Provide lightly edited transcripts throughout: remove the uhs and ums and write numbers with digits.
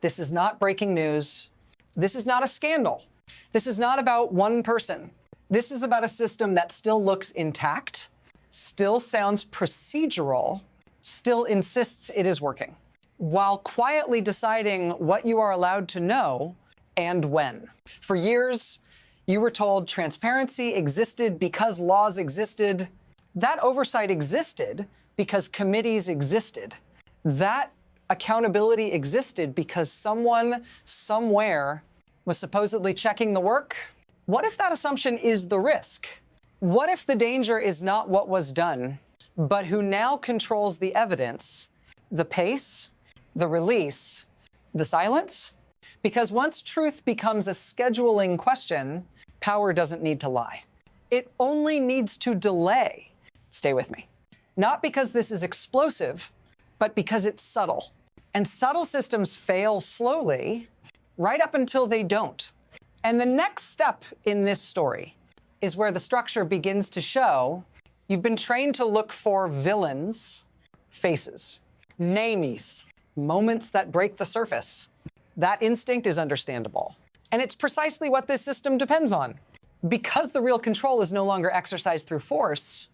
This is not breaking news. This is not a scandal. This is not about one person. This is about a system that still looks intact, still sounds procedural, still insists it is working, while quietly deciding what you are allowed to know and when. For years, you were told transparency existed because laws existed. That oversight existed because committees existed. That accountability existed because someone, somewhere, was supposedly checking the work. What if that assumption is the risk? What if the danger is not what was done, but who now controls the evidence, the pace, the release, the silence? Because once truth becomes a scheduling question, power doesn't need to lie. It only needs to delay. Stay with me. Not because this is explosive, but because it's subtle. And subtle systems fail slowly, right up until they don't. And the next step in this story is where the structure begins to show you've been trained to look for villains, faces, names, moments that break the surface. That instinct is understandable. And it's precisely what this system depends on. Because the real control is no longer exercised through force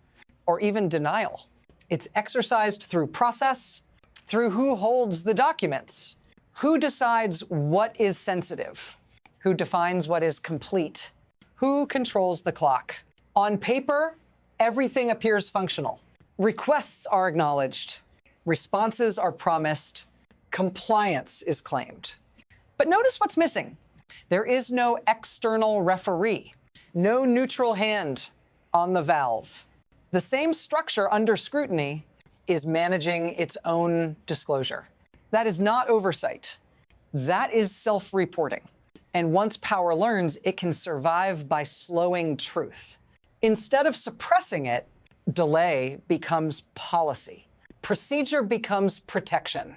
or even denial. It's exercised through process, through who holds the documents, who decides what is sensitive, who defines what is complete, who controls the clock. On paper, everything appears functional. Requests are acknowledged, responses are promised, compliance is claimed. But notice what's missing. There is no external referee, no neutral hand on the valve. The same structure under scrutiny is managing its own disclosure. That is not oversight. That is self-reporting. And once power learns, it can survive by slowing truth. Instead of suppressing it, delay becomes policy. Procedure becomes protection.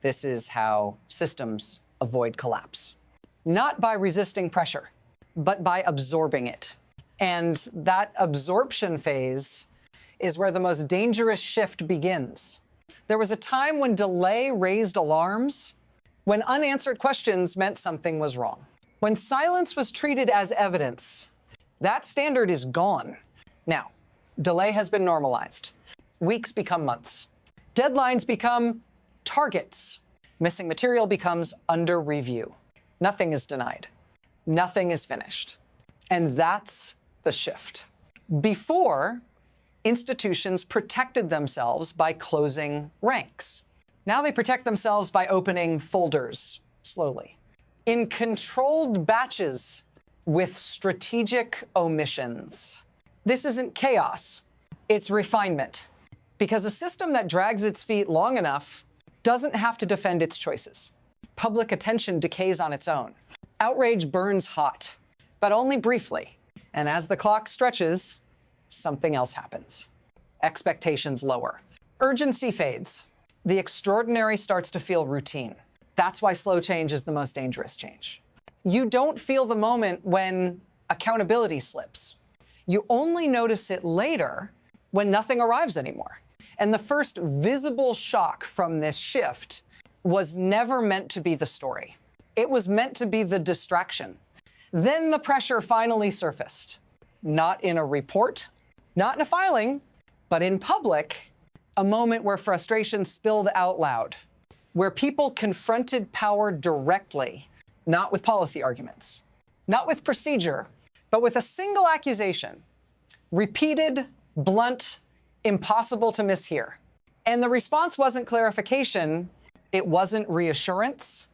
This is how systems avoid collapse. Not by resisting pressure, but by absorbing it. And that absorption phase is where the most dangerous shift begins. There was a time when delay raised alarms, when unanswered questions meant something was wrong. When silence was treated as evidence, that standard is gone. Now, delay has been normalized. Weeks become months. Deadlines become targets. Missing material becomes under review. Nothing is denied. Nothing is finished. And that's the shift. Before, institutions protected themselves by closing ranks. Now they protect themselves by opening folders slowly, in controlled batches with strategic omissions. This isn't chaos, it's refinement. Because a system that drags its feet long enough doesn't have to defend its choices. Public attention decays on its own. Outrage burns hot, but only briefly. And as the clock stretches, something else happens. Expectations lower. Urgency fades. The extraordinary starts to feel routine. That's why slow change is the most dangerous change. You don't feel the moment when accountability slips. You only notice it later when nothing arrives anymore. And the first visible shock from this shift was never meant to be the story. It was meant to be the distraction. Then the pressure finally surfaced. Not in a report, not in a filing, but in public, a moment where frustration spilled out loud, where people confronted power directly, not with policy arguments, not with procedure, but with a single accusation, repeated, blunt, impossible to mishear. And the response wasn't clarification, it wasn't reassurance,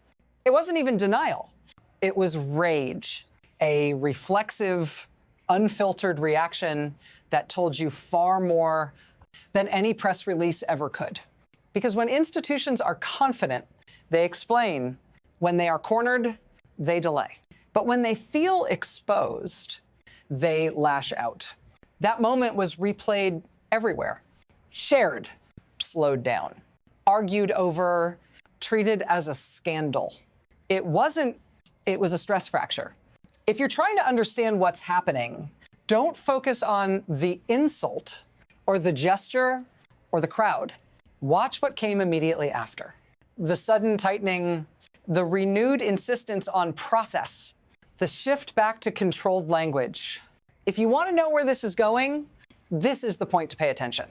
it wasn't even denial. It was rage, a reflexive, unfiltered reaction that told you far more than any press release ever could. Because when institutions are confident, they explain. When they are cornered, they delay. But when they feel exposed, they lash out. That moment was replayed everywhere. Shared, slowed down, argued over, treated as a scandal. It was a stress fracture. If you're trying to understand what's happening, don't focus on the insult or the gesture or the crowd. Watch what came immediately after. The sudden tightening, the renewed insistence on process, the shift back to controlled language. If you want to know where this is going, this is the point to pay attention,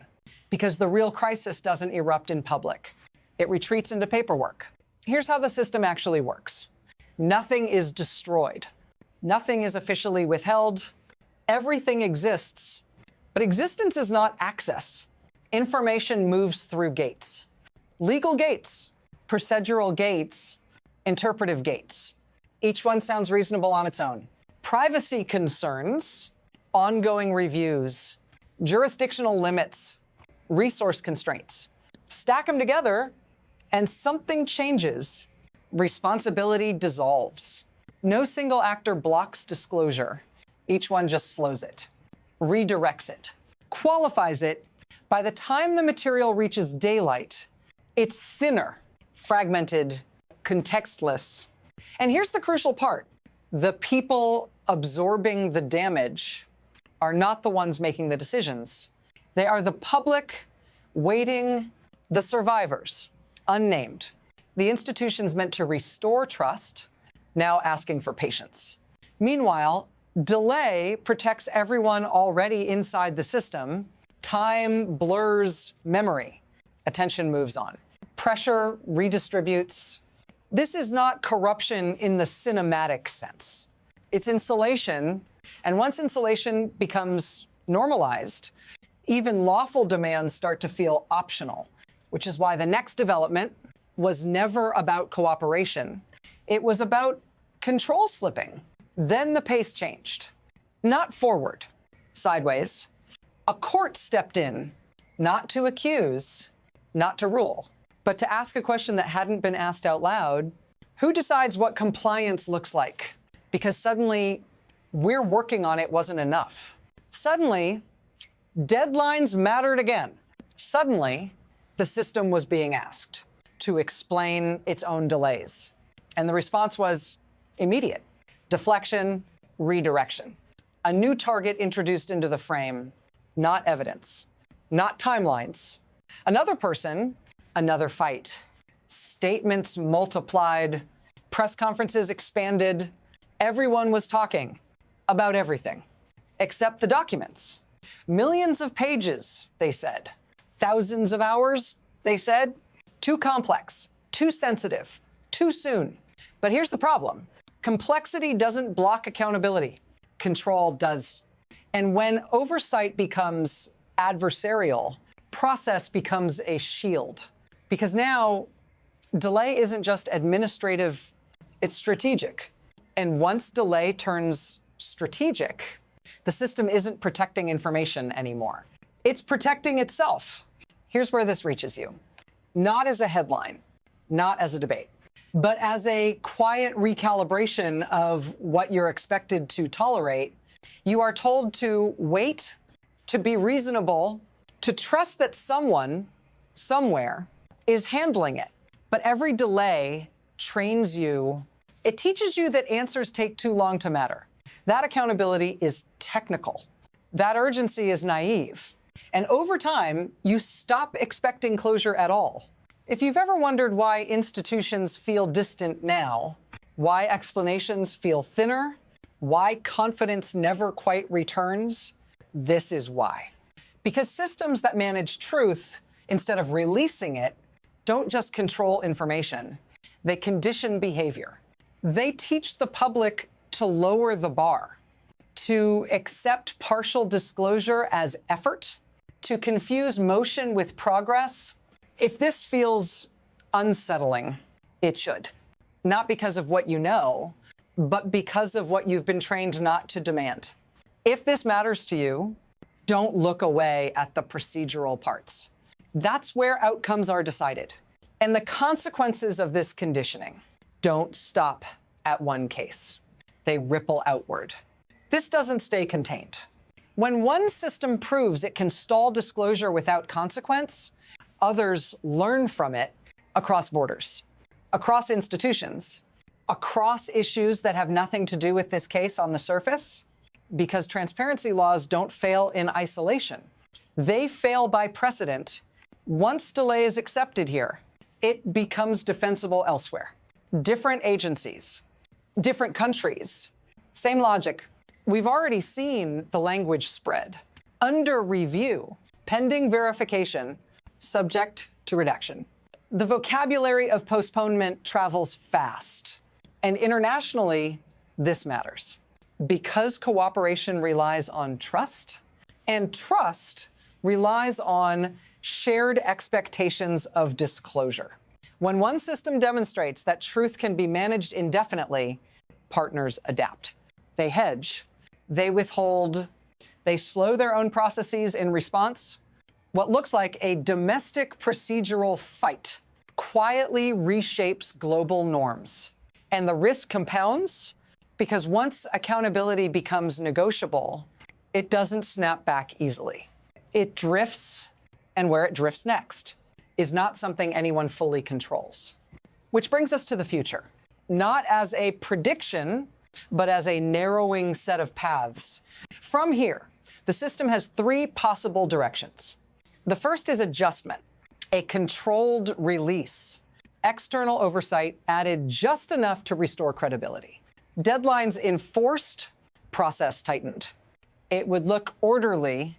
because the real crisis doesn't erupt in public. It retreats into paperwork. Here's how the system actually works. Nothing is destroyed. Nothing is officially withheld. Everything exists, but existence is not access. Information moves through gates. Legal gates, procedural gates, interpretive gates. Each one sounds reasonable on its own. Privacy concerns, ongoing reviews, jurisdictional limits, resource constraints. Stack them together, and something changes. Responsibility dissolves. No single actor blocks disclosure. Each one just slows it, redirects it, qualifies it. By the time the material reaches daylight, it's thinner, fragmented, contextless. And here's the crucial part. The people absorbing the damage are not the ones making the decisions. They are the public waiting, the survivors, unnamed. The institutions meant to restore trust, now asking for patience. Meanwhile, delay protects everyone already inside the system. Time blurs memory. Attention moves on. Pressure redistributes. This is not corruption in the cinematic sense. It's insulation, and once insulation becomes normalized, even lawful demands start to feel optional, which is why the next development was never about cooperation. It was about control slipping. Then the pace changed. Not forward, sideways. A court stepped in, not to accuse, not to rule, but to ask a question that hadn't been asked out loud. Who decides what compliance looks like? Because suddenly, we're working on it wasn't enough. Suddenly, deadlines mattered again. Suddenly, the system was being asked to explain its own delays. And the response was immediate. Deflection, redirection. A new target introduced into the frame, not evidence, not timelines. Another person, another fight. Statements multiplied, press conferences expanded. Everyone was talking about everything, except the documents. Millions of pages, they said. Thousands of hours, they said. Too complex, too sensitive, too soon. But here's the problem. Complexity doesn't block accountability. Control does. And when oversight becomes adversarial, process becomes a shield. Because now, delay isn't just administrative, it's strategic. And once delay turns strategic, the system isn't protecting information anymore. It's protecting itself. Here's where this reaches you. Not as a headline, not as a debate, but as a quiet recalibration of what you're expected to tolerate. You are told to wait, to be reasonable, to trust that someone, somewhere, is handling it. But every delay trains you. It teaches you that answers take too long to matter. That accountability is technical. That urgency is naive. And over time, you stop expecting closure at all. If you've ever wondered why institutions feel distant now, why explanations feel thinner, why confidence never quite returns, this is why. Because systems that manage truth instead of releasing it don't just control information, they condition behavior. They teach the public to lower the bar, to accept partial disclosure as effort, to confuse motion with progress. If this feels unsettling, it should. Not because of what you know, but because of what you've been trained not to demand. If this matters to you, don't look away at the procedural parts. That's where outcomes are decided. And the consequences of this conditioning don't stop at one case. They ripple outward. This doesn't stay contained. When one system proves it can stall disclosure without consequence, others learn from it across borders, across institutions, across issues that have nothing to do with this case on the surface, because transparency laws don't fail in isolation. They fail by precedent. Once delay is accepted here, it becomes defensible elsewhere. different agencies, different countries, same logic. We've already seen the language spread. Under review, pending verification, subject to redaction. The vocabulary of postponement travels fast. And internationally, this matters. Because cooperation relies on trust, and trust relies on shared expectations of disclosure. When one system demonstrates that truth can be managed indefinitely, partners adapt. They hedge, they withhold, they slow their own processes in response. What looks like a domestic procedural fight quietly reshapes global norms. And the risk compounds because once accountability becomes negotiable, it doesn't snap back easily. It drifts, and where it drifts next is not something anyone fully controls. Which brings us to the future, not as a prediction, but as a narrowing set of paths. From here, the system has three possible directions. The first is adjustment, a controlled release. External oversight added just enough to restore credibility. Deadlines enforced, process tightened. It would look orderly,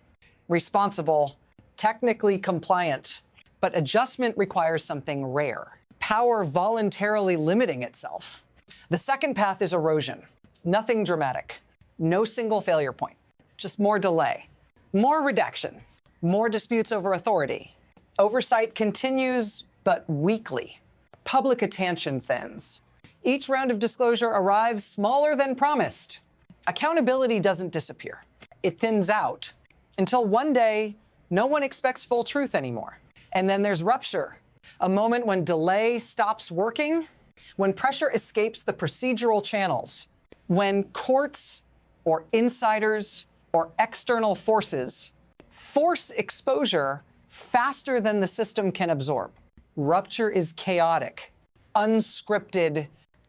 responsible, technically compliant, but adjustment requires something rare, power voluntarily limiting itself. The second path is erosion. Nothing dramatic, no single failure point, just more delay, more redaction, more disputes over authority. Oversight continues, but weakly. Public attention thins. Each round of disclosure arrives smaller than promised. Accountability doesn't disappear. It thins out until one day, no one expects full truth anymore. And then there's rupture, a moment when delay stops working, when pressure escapes the procedural channels, when courts or insiders or external forces force exposure faster than the system can absorb. Rupture is chaotic, unscripted,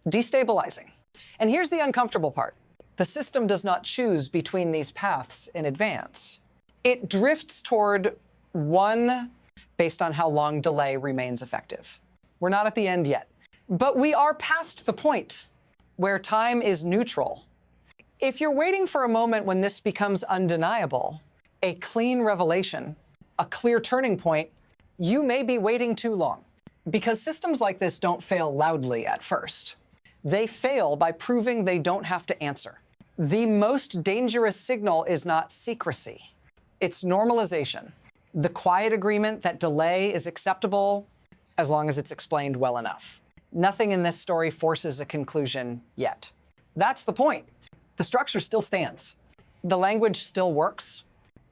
destabilizing. And here's the uncomfortable part. The system does not choose between these paths in advance. It drifts toward one based on how long delay remains effective. We're not at the end yet, but we are past the point where time is neutral. If you're waiting for a moment when this becomes undeniable, a clean revelation, a clear turning point, you may be waiting too long. Because systems like this don't fail loudly at first. They fail by proving they don't have to answer. The most dangerous signal is not secrecy. It's normalization. The quiet agreement that delay is acceptable as long as it's explained well enough. Nothing in this story forces a conclusion yet. That's the point. The structure still stands. The language still works.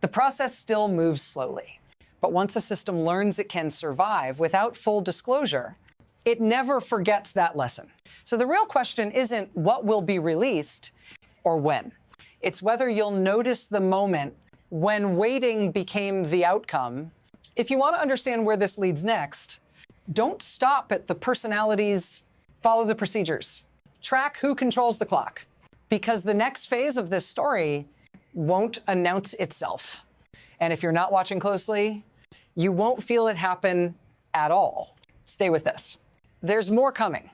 The process still moves slowly. But once a system learns it can survive without full disclosure, it never forgets that lesson. So the real question isn't what will be released or when. It's whether you'll notice the moment when waiting became the outcome. If you want to understand where this leads next, don't stop at the personalities, follow the procedures. Track who controls the clock, because the next phase of this story won't announce itself. And if you're not watching closely, you won't feel it happen at all. Stay with this. There's more coming.